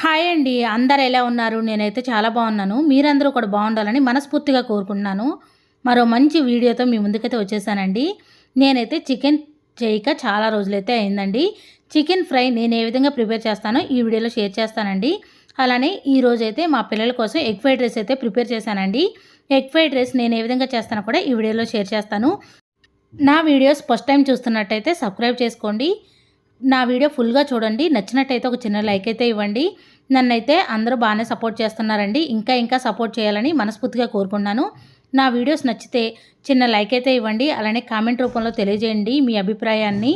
Hi అండి. అందరూ ఎలా ఉన్నారు? నేనైతే చాలా బాగున్నాను. మీరందరూ కూడా బాగుండాలని మనస్ఫూర్తిగా కోరుకుంటున్నాను. మరో మంచి వీడియోతో మీ ముందుకైతే వచ్చేసానండి. నేనైతే చికెన్ చేయక చాలా రోజులైతే అయిందండి. చికెన్ ఫ్రై నేను ఏ విధంగా ప్రిపేర్ చేస్తానో ఈ వీడియోలో షేర్ చేస్తానండి. అలానే ఈరోజైతే మా పిల్లల కోసం ఎగ్ ఫ్రైడ్ రైస్ అయితే ప్రిపేర్ చేశానండి. ఎగ్ ఫ్రైడ్ రైస్ నేను ఏ విధంగా చేస్తానో కూడా ఈ వీడియోలో షేర్ చేస్తాను. నా వీడియోస్ ఫస్ట్ టైం చూస్తున్నట్టయితే సబ్స్క్రైబ్ చేసుకోండి. నా వీడియో ఫుల్గా చూడండి. నచ్చినట్టయితే ఒక చిన్న లైక్ అయితే ఇవ్వండి. నన్నైతే అందరూ బాగానే సపోర్ట్ చేస్తున్నారండి. ఇంకా సపోర్ట్ చేయాలని మనస్ఫూర్తిగా కోరుకున్నాను. నా వీడియోస్ నచ్చితే చిన్న లైక్ అయితే ఇవ్వండి. అలానే కామెంట్ రూపంలో తెలియజేయండి మీ అభిప్రాయాన్ని.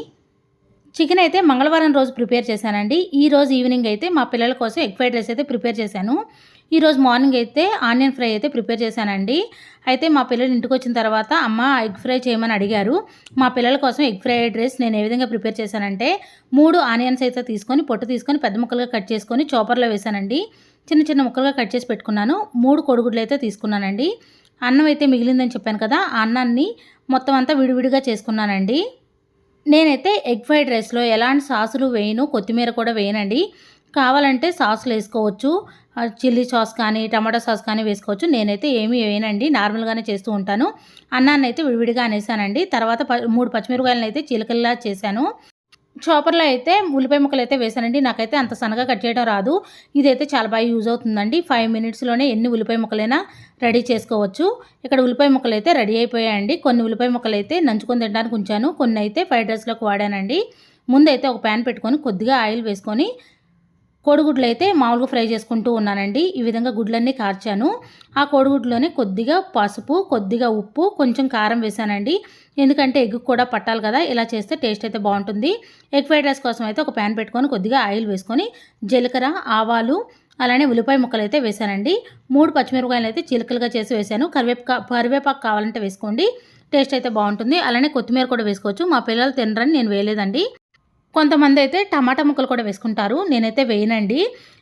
చికెన్ అయితే మంగళవారం రోజు ప్రిపేర్ చేశానండి. ఈ రోజు ఈవినింగ్ అయితే మా పిల్లల కోసం ఎగ్ ఫ్రైడ్ రైస్ అయితే ప్రిపేర్ చేశాను. ఈరోజు మార్నింగ్ అయితే ఆనియన్ ఫ్రై అయితే ప్రిపేర్ చేశానండి. అయితే మా పిల్లలు ఇంటికి వచ్చిన తర్వాత అమ్మ ఎగ్ ఫ్రై చేయమని అడిగారు. మా పిల్లల కోసం ఎగ్ ఫ్రైడ్ రైస్ నేను ఏ విధంగా ప్రిపేర్ చేశానంటే 3 ఆనియన్స్ అయితే తీసుకొని పొట్టు తీసుకొని పెద్ద ముక్కలుగా కట్ చేసుకొని చాపర్లో వేశానండి. చిన్న చిన్న ముక్కలుగా కట్ చేసి పెట్టుకున్నాను. 3 కోడిగుడ్లు అయితే తీసుకున్నానండి. అన్నం అయితే మిగిలిందని చెప్పాను కదా, ఆ అన్నాన్ని మొత్తం అంతా విడివిడిగా చేసుకున్నానండి. నేనైతే ఎగ్ ఫ్రైడ్ రైస్లో ఎలాంటి సాసులు వేయను, కొత్తిమీర కూడా వేయనండి. కావాలంటే సాసులు వేసుకోవచ్చు, చిల్లీ సాస్ కానీ టమాటా సాస్ కానీ వేసుకోవచ్చు. నేనైతే ఏమీ వేయనండి, నార్మల్గానే చేస్తూ ఉంటాను. అన్నాన్ని అయితే విడివిడిగా అనేసానండి. తర్వాత 3 పచ్చిమిరపకాయలను అయితే చిలకల్లా చేశాను. చాపర్లో అయితే ఉల్లిపాయ ముక్కలు అయితే వేసానండి. నాకైతే అంత సన్నగా కట్ చేయడం రాదు. ఇదైతే చాలా బాగా యూజ్ అవుతుందండి. 5 మినిట్స్లోనే ఎన్ని ఉల్లిపాయ ముక్కలైనా రెడీ చేసుకోవచ్చు. ఇక్కడ ఉల్లిపాయ ముక్కలు అయితే రెడీ అయిపోయాయండి. కొన్ని ఉల్లిపాయ ముక్కలు అయితే నంచుకొని తినడానికి ఉంచాను, కొన్ని అయితే ఫ్రైడ్ రైస్లోకి వాడానండి. ముందైతే ఒక ప్యాన్ పెట్టుకొని కొద్దిగా ఆయిల్ వేసుకొని కోడిగుడ్లు అయితే మామూలుగా ఫ్రై చేసుకుంటూ ఉన్నానండి. ఈ విధంగా గుడ్లన్నీ కార్చాను. ఆ కోడిగుడ్లోనే కొద్దిగా పసుపు, కొద్దిగా ఉప్పు, కొంచెం కారం వేసానండి. ఎందుకంటే ఎగ్ కూడా పట్టాలి కదా, ఇలా చేస్తే టేస్ట్ అయితే బాగుంటుంది. ఎగ్ ఫ్రైడ్ రైస్ కోసం అయితే ఒక ప్యాన్ పెట్టుకొని కొద్దిగా ఆయిల్ వేసుకొని జీలకర్ర, ఆవాలు, అలానే ఉల్లిపాయ ముక్కలు అయితే వేసానండి. 3 పచ్చిమిరపకాయలు అయితే చిలుకలుగా చేసి వేసాను. కరివేపాకు కావాలంటే వేసుకోండి, టేస్ట్ అయితే బాగుంటుంది. అలానే కొత్తిమీర కూడా వేసుకోవచ్చు. మా పిల్లలు తినరని నేను వేయలేదండి. కొంతమంది అయితే టమాటా ముక్కలు కూడా వేసుకుంటారు, నేనైతే వేయనండి.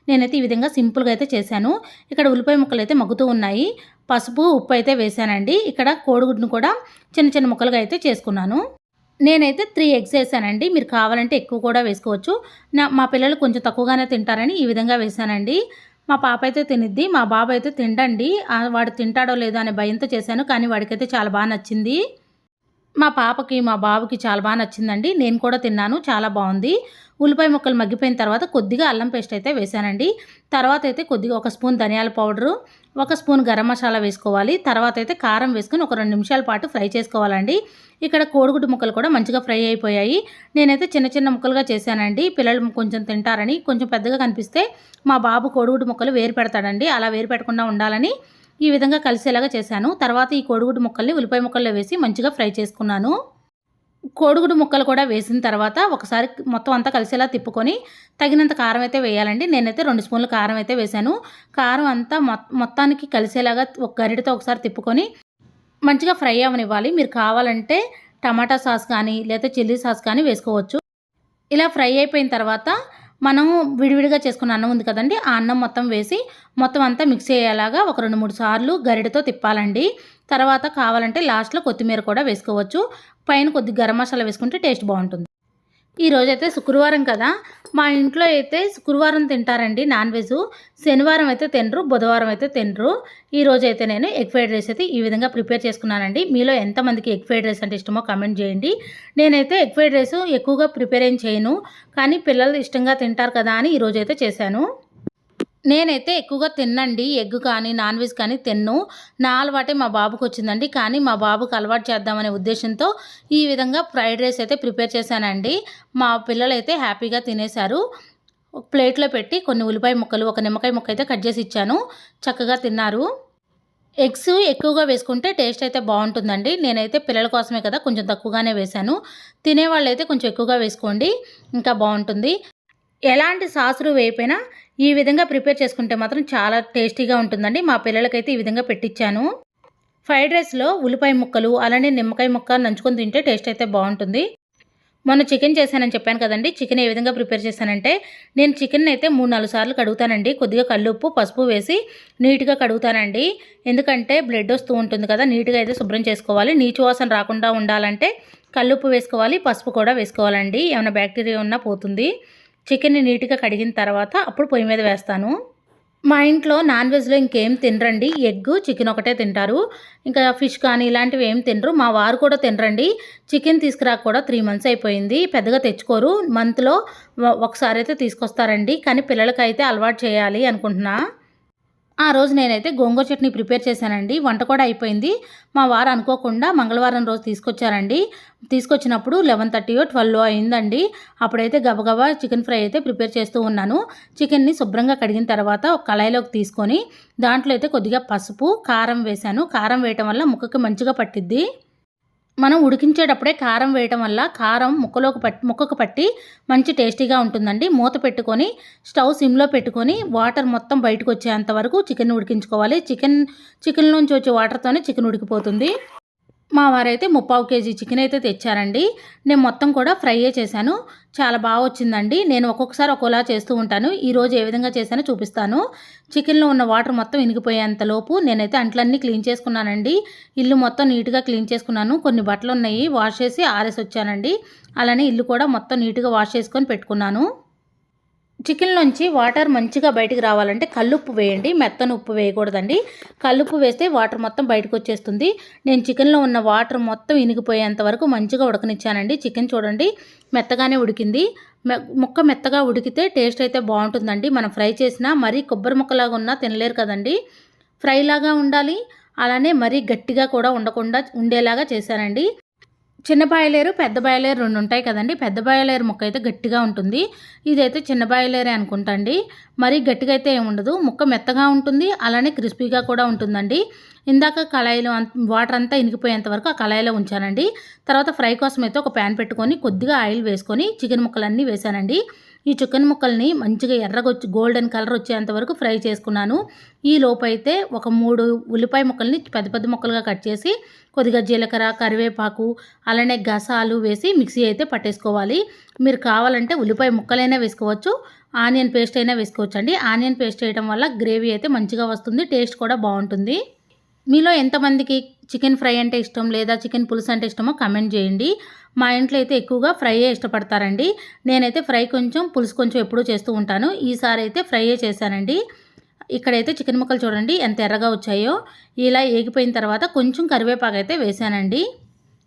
నేనైతే ఈ విధంగా సింపుల్గా అయితే చేశాను. ఇక్కడ ఉల్లిపాయ ముక్కలు అయితే మగ్గుతూ ఉన్నాయి. పసుపు, ఉప్పు అయితే వేసానండి. ఇక్కడ కోడిగుడ్డును కూడా చిన్న చిన్న ముక్కలుగా అయితే చేసుకున్నాను. నేనైతే 3 ఎగ్స్ వేసానండి. మీరు కావాలంటే ఎక్కువ కూడా వేసుకోవచ్చు. మా పిల్లలు కొంచెం తక్కువగానే తింటారని ఈ విధంగా వేసానండి. మా పాప అయితే తినిద్ది, మా బాబు అయితే తిండండి. వాడు తింటాడో లేదో అనే భయంతో చేశాను, కానీ వాడికైతే చాలా బాగా నచ్చింది. మా పాపకి, మా బాబుకి చాలా బాగా నచ్చిందండి. నేను కూడా తిన్నాను, చాలా బాగుంది. ఉల్లిపాయ ముక్కలు మగ్గిపోయిన తర్వాత కొద్దిగా అల్లం పేస్ట్ అయితే వేసానండి. తర్వాత అయితే కొద్దిగా 1 స్పూన్ ధనియాల పౌడరు, 1 స్పూన్ గరం మసాలా వేసుకోవాలి. తర్వాత అయితే కారం వేసుకొని ఒక 2 నిమిషాల పాటు ఫ్రై చేసుకోవాలండి. ఇక్కడ కోడిగుడ్డు ముక్కలు కూడా మంచిగా ఫ్రై అయిపోయాయి. నేనైతే చిన్న చిన్న ముక్కలుగా చేశానండి. పిల్లలు కొంచెం తింటారని. కొంచెం పెద్దగా కనిపిస్తే మా బాబు కోడిగుడ్డు ముక్కలు వేరు పెడతాడండి. అలా వేరు పెట్టకుండా ఉండాలని ఈ విధంగా కలిసేలాగా చేశాను. తర్వాత ఈ కోడిగుడ్డు ముక్కల్ని ఉల్లిపాయ ముక్కల్లో వేసి మంచిగా ఫ్రై చేసుకున్నాను. కోడిగుడ్డు ముక్కలు కూడా వేసిన తర్వాత ఒకసారి మొత్తం అంతా కలిసేలా తిప్పుకొని తగినంత కారం అయితే వేయాలండి. నేనైతే 2 స్పూన్ల కారం అయితే వేశాను. కారం అంతా మొత్తానికి కలిసేలాగా ఒక గరిటెతో ఒకసారి తిప్పుకొని మంచిగా ఫ్రై అవ్వనివ్వాలి. మీరు కావాలంటే టమాటా సాస్ కానీ లేదా చిల్లీ సాస్ కానీ వేసుకోవచ్చు. ఇలా ఫ్రై అయిపోయిన తర్వాత మనం విడివిడిగా చేసుకున్న అన్నం ఉంది కదండి, ఆ అన్నం మొత్తం వేసి మొత్తం అంతా మిక్స్ అయ్యేలాగా ఒక 2-3 సార్లు గరిటెతో తిప్పాలండి. తర్వాత కావాలంటే లాస్ట్లో కొత్తిమీర కూడా వేసుకోవచ్చు. పైన కొద్దిగా గరం మసాలా వేసుకుంటే టేస్ట్ బాగుంటుంది. ఈరోజైతే శుక్రవారం కదా, మా ఇంట్లో అయితే శుక్రవారం తింటారండి నాన్ వెజ్. శనివారం అయితే తినరు, బుధవారం అయితే తినరు. ఈరోజైతే నేను ఎగ్ ఫ్రైడ్ రైస్ అయితే ఈ విధంగా ప్రిపేర్ చేసుకున్నానండి. మీలో ఎంతమందికి ఎగ్ ఫ్రైడ్ రైస్ అంటే ఇష్టమో కామెంట్ చేయండి. నేనైతే ఎగ్ ఫ్రైడ్ రైస్ ఎక్కువగా ప్రిపేర్ ఏం చేయను, కానీ పిల్లలు ఇష్టంగా తింటారు కదా అని ఈరోజైతే చేశాను. నేనైతే ఎక్కువగా తిన్నండి, ఎగ్ కానీ నాన్ వెజ్ కానీ తిన్ను. నా అలవాటే మా బాబుకి వచ్చిందండి. కానీ మా బాబుకి అలవాటు చేద్దామనే ఉద్దేశంతో ఈ విధంగా ఫ్రైడ్ రైస్ అయితే ప్రిపేర్ చేశానండి. మా పిల్లలు అయితే హ్యాపీగా తినేశారు. ఒక ప్లేట్లో పెట్టి కొన్ని ఉల్లిపాయ ముక్కలు, ఒక నిమ్మకాయ ముక్క అయితే కట్ చేసి ఇచ్చాను. చక్కగా తిన్నారు. ఎగ్స్ ఎక్కువగా వేసుకుంటే టేస్ట్ అయితే బాగుంటుందండి. నేనైతే పిల్లల కోసమే కదా కొంచెం తక్కువగానే వేశాను. తినేవాళ్ళు అయితే కొంచెం ఎక్కువగా వేసుకోండి, ఇంకా బాగుంటుంది. ఎలాంటి సాసులు వేయకపోయినా ఈ విధంగా ప్రిపేర్ చేసుకుంటే మాత్రం చాలా టేస్టీగా ఉంటుందండి. మా పిల్లలకైతే ఈ విధంగా పెట్టించాను. ఫ్రైడ్ రైస్లో ఉల్లిపాయ ముక్కలు అలానే నిమ్మకాయ ముక్క నంచుకొని తింటే టేస్ట్ అయితే బాగుంటుంది. మొన్న చికెన్ చేశానని చెప్పాను కదండి, చికెన్ ఏ విధంగా ప్రిపేర్ చేశానంటే నేను చికెన్ అయితే 3-4 సార్లు కడుగుతానండి. కొద్దిగా కల్లుప్పు, పసుపు వేసి నీట్గా కడుగుతానండి. ఎందుకంటే బ్లడ్ వస్తూ ఉంటుంది కదా, నీట్గా అయితే శుభ్రం చేసుకోవాలి. నీచు వాసన రాకుండా ఉండాలంటే కల్లుప్పు వేసుకోవాలి, పసుపు కూడా వేసుకోవాలండి. ఏమైనా బ్యాక్టీరియా ఉన్నా పోతుంది. చికెన్ని నీట్గా కడిగిన తర్వాత అప్పుడు పొయ్యి మీద వేస్తాను. మా ఇంట్లో నాన్ వెజ్లో ఇంకేం తినరండి. ఎగ్, చికెన్ ఒకటే తింటారు. ఇంకా ఫిష్ కానీ ఇలాంటివి ఏం తినరు. మా వారు కూడా తినరండి. చికెన్ తీసుకురాక కూడా 3 మంత్స్ అయిపోయింది. పెద్దగా తెచ్చుకోరు. మంత్లో ఒకసారి అయితే తీసుకొస్తారండి. కానీ పిల్లలకైతే అలవాటు చేయాలి అనుకుంటున్నా. ఆ రోజు నేనైతే గోంగూర చట్నీ ప్రిపేర్ చేశానండి. వంట కూడా అయిపోయింది. మా వారు అనుకోకుండా మంగళవారం రోజు తీసుకొచ్చారండి. తీసుకొచ్చినప్పుడు 11:30 12 అయిందండి. అప్పుడైతే గబగబా చికెన్ ఫ్రై అయితే ప్రిపేర్ చేస్తూ ఉన్నాను. చికెన్ని శుభ్రంగా కడిగిన తర్వాత ఒక కళాయిలోకి తీసుకొని దాంట్లో అయితే కొద్దిగా పసుపు, కారం వేశాను. కారం వేయటం వల్ల ముక్కకి మంచిగా పట్టిద్ది. మనం ఉడికించేటప్పుడే కారం వేయటం వల్ల కారం ముక్కకు పట్టి మంచి టేస్టీగా ఉంటుందండి. మూత పెట్టుకొని స్టవ్ సిమ్లో పెట్టుకొని వాటర్ మొత్తం బయటకు వచ్చేంత వరకు చికెన్ ఉడికించుకోవాలి. చికెన్ నుంచి వచ్చే వాటర్తోనే చికెన్ ఉడికిపోతుంది. మా వారైతే 3/4 kg చికెన్ అయితే తెచ్చారండి. నేను మొత్తం కూడా ఫ్రైయే చేశాను. చాలా బాగా వచ్చిందండి. నేను ఒక్కొక్కసారి ఒక్కోలా చేస్తూ ఉంటాను. ఈరోజు ఏ విధంగా చేశానో చూపిస్తాను. చికెన్లో ఉన్న వాటర్ మొత్తం ఇనిగిపోయేంతలోపు నేనైతే అంట్లన్నీ క్లీన్ చేసుకున్నానండి. ఇల్లు మొత్తం నీట్గా క్లీన్ చేసుకున్నాను. కొన్ని బట్టలు ఉన్నాయి, వాష్ చేసి ఆరేసి వచ్చానండి. అలానే ఇల్లు కూడా మొత్తం నీట్గా వాష్ చేసుకొని పెట్టుకున్నాను. చికెన్లోంచి వాటర్ మంచిగా బయటికి రావాలంటే కల్లుప్పు వేయండి. మెత్తని ఉప్పు వేయకూడదండి. కల్లుప్పు వేస్తే వాటర్ మొత్తం బయటకు వచ్చేస్తుంది. నేను చికెన్లో ఉన్న వాటర్ మొత్తం ఇనిగిపోయేంత వరకు మంచిగా ఉడకనిచ్చానండి. చికెన్ చూడండి మెత్తగానే ఉడికింది. ముక్క మెత్తగా ఉడికితే టేస్ట్ అయితే బాగుంటుందండి. మనం ఫ్రై చేసినా మరీ కొబ్బరి ముక్కలాగా ఉన్నా తినలేరు కదండి. ఫ్రైలాగా ఉండాలి. అలానే మరీ గట్టిగా కూడా ఉండేలాగా చేశానండి. చిన్న బాయిలేరు, పెద్ద బాయిలేరు 2 ఉంటాయి కదండి. పెద్ద బాయిలేరు ముక్క అయితే గట్టిగా ఉంటుంది. ఇదైతే చిన్న బాయిలేరే అనుకుంటండి. మరీ గట్టిగా అయితే ఏముండదు. ముక్క మెత్తగా ఉంటుంది. అలానే క్రిస్పీగా కూడా ఉంటుందండి. ఇందాక కళాయిలో వాటర్ అంతా ఇనిగిపోయేంత వరకు ఆ కళాయిలో ఉంచానండి. తర్వాత ఫ్రై కోసం అయితే ఒక ప్యాన్ పెట్టుకొని కొద్దిగా ఆయిల్ వేసుకొని చికెన్ ముక్కలన్నీ వేసానండి. ఈ చికెన్ ముక్కల్ని మంచిగా ఎర్రగొచ్చి గోల్డెన్ కలర్ వచ్చేంత వరకు ఫ్రై చేసుకున్నాను. ఈ లోపు అయితే ఒక 3 ఉల్లిపాయ ముక్కల్ని పెద్ద పెద్ద ముక్కలుగా కట్ చేసి కొద్దిగా జీలకర్ర, కరివేపాకు, అలానే గసాలు వేసి మిక్సీ అయితే పట్టేసుకోవాలి. మీరు కావాలంటే ఉల్లిపాయ ముక్కలైనా వేసుకోవచ్చు, ఆనియన్ పేస్ట్ అయినా వేసుకోవచ్చు అండి. ఆనియన్ పేస్ట్ వేయడం వల్ల గ్రేవీ అయితే మంచిగా వస్తుంది, టేస్ట్ కూడా బాగుంటుంది. మీలో ఎంతమందికి చికెన్ ఫ్రై అంటే ఇష్టం లేదా చికెన్ పులుసు అంటే ఇష్టమో కమెంట్ చేయండి. మా ఇంట్లో అయితే ఎక్కువగా ఫ్రైయే ఇష్టపడతారండి. నేనైతే ఫ్రై కొంచెం, పులుసు కొంచెం ఎప్పుడూ చేస్తూ ఉంటాను. ఈసారి అయితే ఫ్రైయే చేశానండి. ఇక్కడైతే చికెన్ ముక్కలు చూడండి ఎంత ఎర్రగా వచ్చాయో. ఇలా ఏగిపోయిన తర్వాత కొంచెం కరివేపాకు అయితే వేసానండి.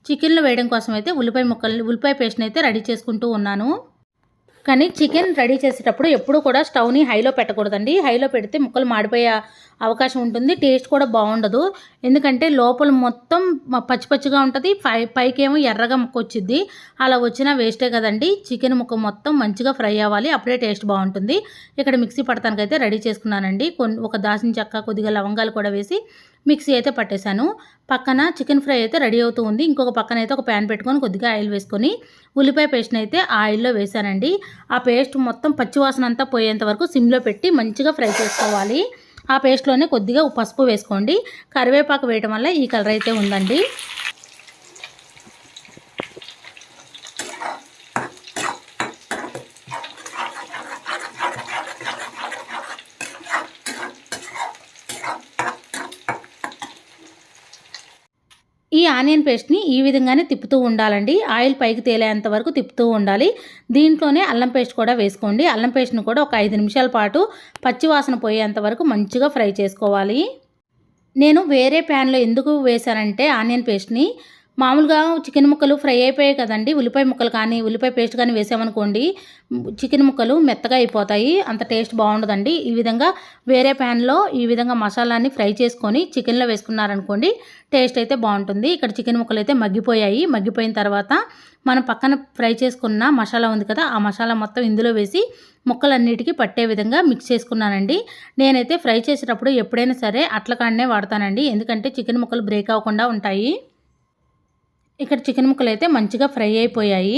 చికెన్లో వేయడం కోసం అయితే ఉల్లిపాయ పేస్ట్ని అయితే రెడీ చేసుకుంటూ ఉన్నాను. కానీ చికెన్ రెడీ చేసేటప్పుడు ఎప్పుడూ కూడా స్టవ్ని హైలో పెట్టకూడదండి. హైలో పెడితే ముక్కలు మాడిపోయే అవకాశం ఉంటుంది. టేస్ట్ కూడా బాగుండదు. ఎందుకంటే లోపల మొత్తం పచ్చిగా ఉంటుంది, పైకేమో ఎర్రగా ముక్క వచ్చింది. అలా వచ్చినా వేస్టే కదండి. చికెన్ ముక్క మొత్తం మంచిగా ఫ్రై అవ్వాలి, అప్పుడే టేస్ట్ బాగుంటుంది. ఇక్కడ మిక్సీ పడటానికైతే రెడీ చేసుకున్నానండి. ఒక దాల్చిన చెక్క, కొద్దిగా లవంగాలు కూడా వేసి మిక్సీ అయితే పట్టేశాను. పక్కన చికెన్ ఫ్రై అయితే రెడీ అవుతూ ఉంది. ఇంకొక పక్కన అయితే ఒక ప్యాన్ పెట్టుకొని కొద్దిగా ఆయిల్ వేసుకొని ఉల్లిపాయ పేస్ట్ని అయితే ఆయిల్లో వేసానండి. ఆ పేస్ట్ మొత్తం పచ్చివాసన అంతా పోయేంత వరకు సిమ్లో పెట్టి మంచిగా ఫ్రై చేసుకోవాలి. ఆ పేస్ట్లోనే కొద్దిగా పసుపు వేసుకోండి. కరివేపాకు వేయడం వల్ల ఈ కలర్ అయితే ఉందండి. ఈ ఆనియన్ పేస్ట్ని ఈ విధంగానే తిప్పుతూ ఉండాలండి. ఆయిల్ పైకి తేలేంత వరకు తిప్పుతూ ఉండాలి. దీంట్లోనే అల్లం పేస్ట్ కూడా వేసుకోండి. అల్లం పేస్ట్ని కూడా ఒక 5 నిమిషాల పాటు పచ్చివాసన పోయేంత వరకు మంచిగా ఫ్రై చేసుకోవాలి. నేను వేరే ప్యాన్లో ఎందుకు వేశానంటే ఆనియన్ పేస్ట్ని, మామూలుగా చికెన్ ముక్కలు ఫ్రై అయిపోయాయి కదండి. ఉల్లిపాయ ముక్కలు కానీ ఉల్లిపాయ పేస్ట్ కానీ వేసామనుకోండి చికెన్ ముక్కలు మెత్తగా అయిపోతాయి, అంత టేస్ట్ బాగుండదండి. ఈ విధంగా వేరే ప్యాన్లో ఈ విధంగా మసాలాన్ని ఫ్రై చేసుకొని చికెన్లో వేసుకున్నారనుకోండి టేస్ట్ అయితే బాగుంటుంది. ఇక్కడ చికెన్ ముక్కలు అయితే మగ్గిపోయాయి. మగ్గిపోయిన తర్వాత మనం పక్కన ఫ్రై చేసుకున్న మసాలా ఉంది కదా, ఆ మసాలా మొత్తం ఇందులో వేసి ముక్కలన్నిటికీ పట్టే విధంగా మిక్స్ చేసుకున్నానండి. నేనైతే ఫ్రై చేసేటప్పుడు ఎప్పుడైనా సరే అట్లకాడనే వాడతానండి, ఎందుకంటే చికెన్ ముక్కలు బ్రేక్ అవ్వకుండా ఉంటాయి. ఇక్కడ చికెన్ ముక్కలు అయితే మంచిగా ఫ్రై అయిపోయాయి.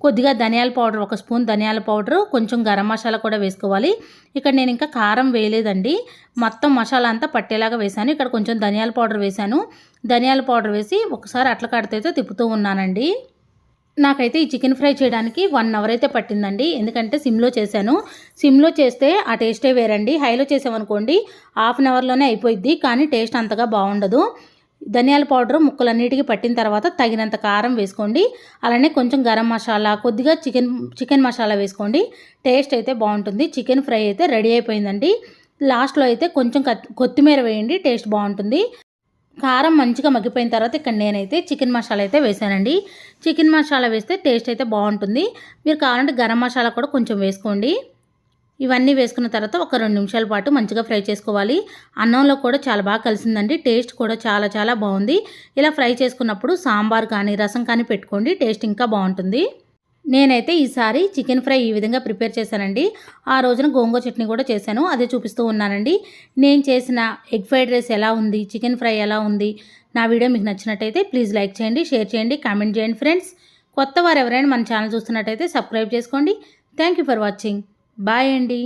కొద్దిగా ధనియాల పౌడర్, 1 స్పూన్ ధనియాల పౌడరు, కొంచెం గరం మసాలా కూడా వేసుకోవాలి. ఇక్కడ నేను ఇంకా కారం వేయలేదండి, మొత్తం మసాలా అంతా పట్టేలాగా వేశాను. ఇక్కడ కొంచెం ధనియాల పౌడర్ వేశాను. ధనియాల పౌడర్ వేసి ఒకసారి అట్ల కాడితే తిప్పుతూ ఉన్నానండి. నాకైతే ఈ చికెన్ ఫ్రై చేయడానికి 1 అవర్ అయితే పట్టిందండి, ఎందుకంటే సిమ్లో చేశాను. సిమ్లో చేస్తే ఆ టేస్టే వేరండి. హైలో చేసామనుకోండి ½ అవర్లోనే అయిపోయిద్ది, కానీ టేస్ట్ అంతగా బాగుండదు. ధనియాల పౌడర్ ముక్కలన్నిటికీ పట్టిన తర్వాత తగినంత కారం వేసుకోండి. అలానే కొంచెం గరం మసాలా, కొద్దిగా చికెన్ మసాలా వేసుకోండి. టేస్ట్ అయితే బాగుంటుంది. చికెన్ ఫ్రై అయితే రెడీ అయిపోయిందండి. లాస్ట్లో అయితే కొంచెం కొత్తిమీర వేయండి, టేస్ట్ బాగుంటుంది. కారం మంచిగా మగ్గిపోయిన తర్వాత ఇక్కడ నేనైతే చికెన్ మసాలా అయితే వేసానండి. చికెన్ మసాలా వేస్తే టేస్ట్ అయితే బాగుంటుంది. మీరు కావాలంటే గరం మసాలా కూడా కొంచెం వేసుకోండి. ఇవన్నీ వేసుకున్న తర్వాత ఒక 2 నిమిషాల పాటు మంచిగా ఫ్రై చేసుకోవాలి. అన్నంలో కూడా చాలా బాగా కలిసిందండి. టేస్ట్ కూడా చాలా చాలా బాగుంది. ఇలా ఫ్రై చేసుకున్నప్పుడు సాంబార్ కానీ రసం కానీ పెట్టుకోండి, టేస్ట్ ఇంకా బాగుంటుంది. నేనైతే ఈసారి చికెన్ ఫ్రై ఈ విధంగా ప్రిపేర్ చేశానండి. ఆ రోజున గోంగూర చట్నీ కూడా చేశాను, అదే చూపిస్తూ ఉన్నానండి. నేను చేసిన ఎగ్ ఫ్రైడ్ రైస్ ఎలా ఉంది, చికెన్ ఫ్రై ఎలా ఉంది, నా వీడియో మీకు నచ్చినట్టయితే ప్లీజ్ లైక్ చేయండి, షేర్ చేయండి, కామెంట్ చేయండి ఫ్రెండ్స్. కొత్త వారు ఎవరైనా మన ఛానల్ చూస్తున్నట్టయితే సబ్స్క్రైబ్ చేసుకోండి. Thank you for watching. Bye అండి.